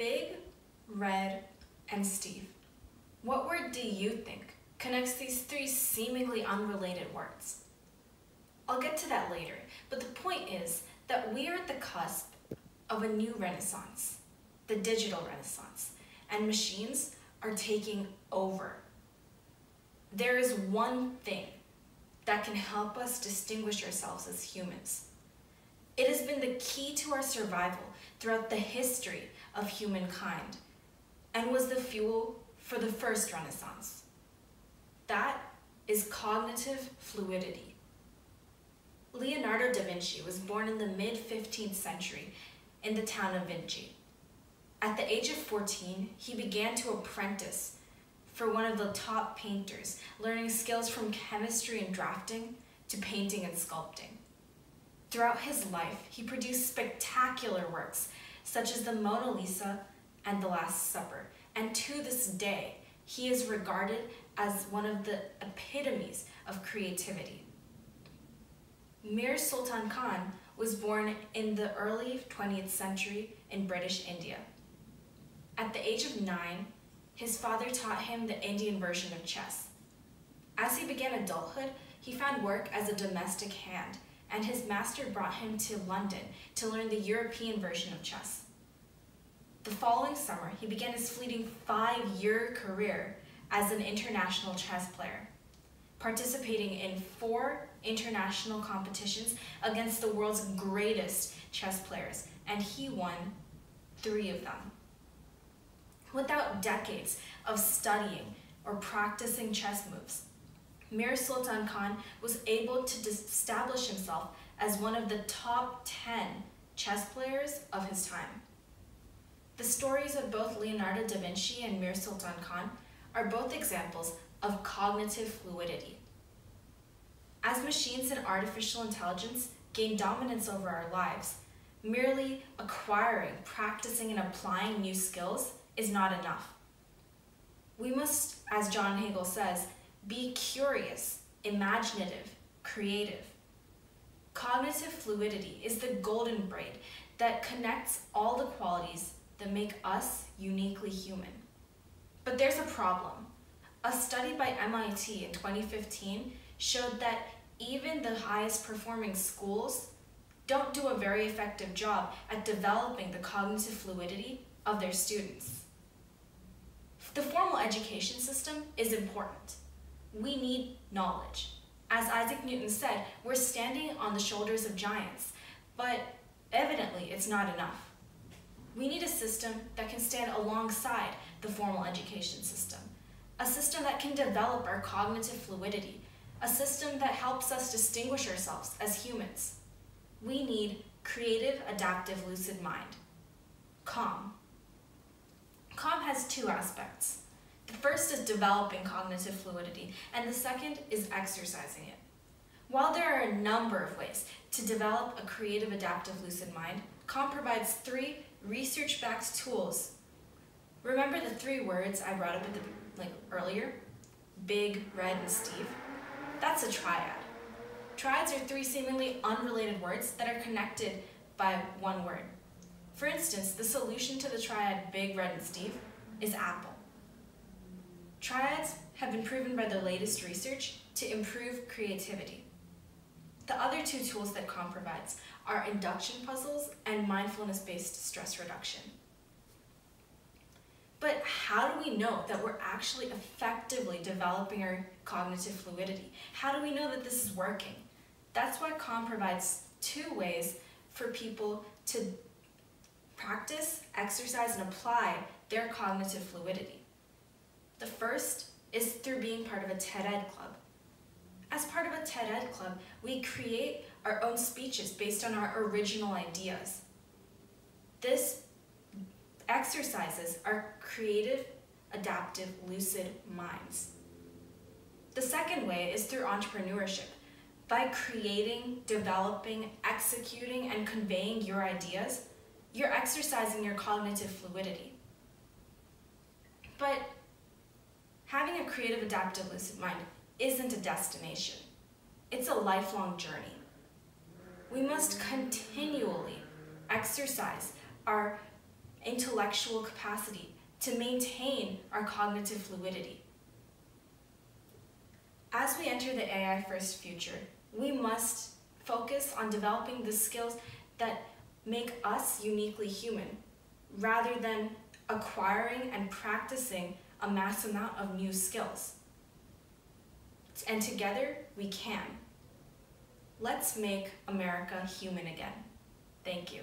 Big, Red, and Steve. What word do you think connects these three seemingly unrelated words? I'll get to that later, but the point is that we are at the cusp of a new renaissance, the digital renaissance, and machines are taking over. There is one thing that can help us distinguish ourselves as humans. It has been the key to our survival throughout the history of humankind and was the fuel for the first renaissance. That is cognitive fluidity. Leonardo da Vinci was born in the mid-15th century in the town of Vinci. At the age of 14, he began to apprentice for one of the top painters, learning skills from chemistry and drafting to painting and sculpting. Throughout his life, he produced spectacular works such as the Mona Lisa and the Last Supper, and to this day, he is regarded as one of the epitomes of creativity. Mir Sultan Khan was born in the early 20th century in British India. At the age of 9, his father taught him the Indian version of chess. As he began adulthood, he found work as a domestic hand, and his master brought him to London to learn the European version of chess. The following summer, he began his fleeting 5-year career as an international chess player, participating in 4 international competitions against the world's greatest chess players, and he won 3 of them. Without decades of studying or practicing chess moves, Mir Sultan Khan was able to establish himself as one of the top 10 chess players of his time. The stories of both Leonardo da Vinci and Mir Sultan Khan are both examples of cognitive fluidity. As machines and artificial intelligence gain dominance over our lives, merely acquiring, practicing, and applying new skills is not enough. We must, as John Hagel says, be curious, imaginative, creative. Cognitive fluidity is the golden braid that connects all the qualities that make us uniquely human. But there's a problem. A study by MIT in 2015 showed that even the highest performing schools don't do a very effective job at developing the cognitive fluidity of their students. The formal education system is important. We need knowledge. As Isaac Newton said, we're standing on the shoulders of giants, but evidently it's not enough. We need a system that can stand alongside the formal education system, a system that can develop our cognitive fluidity, a system that helps us distinguish ourselves as humans. We need Creative Adaptive Lucid Mind, CALM. CALM has 2 aspects. The first is developing cognitive fluidity, and the second is exercising it. While there are a number of ways to develop a creative adaptive lucid mind, CALM provides 3 research-backed tools. Remember the 3 words I brought up at earlier? Big, Red, and Steve? That's a triad. Triads are 3 seemingly unrelated words that are connected by one word. For instance, the solution to the triad Big, Red, and Steve is apple. Triads have been proven by the latest research to improve creativity. The other 2 tools that CALM provides are induction puzzles and mindfulness-based stress reduction. But how do we know that we're actually effectively developing our cognitive fluidity? How do we know that this is working? That's why CALM provides 2 ways for people to practice, exercise, and apply their cognitive fluidity. The first is through being part of a TED Ed club. As part of a TED Ed club, we create our own speeches based on our original ideas. This exercises our creative, adaptive, lucid minds. The second way is through entrepreneurship. By creating, developing, executing, and conveying your ideas, you're exercising your cognitive fluidity. But having a creative, adaptive, lucid mind isn't a destination. It's a lifelong journey. We must continually exercise our intellectual capacity to maintain our cognitive fluidity. As we enter the AI-first future, we must focus on developing the skills that make us uniquely human, rather than acquiring and practicing a mass amount of new skills. And together, we can. Let's make America human again. Thank you.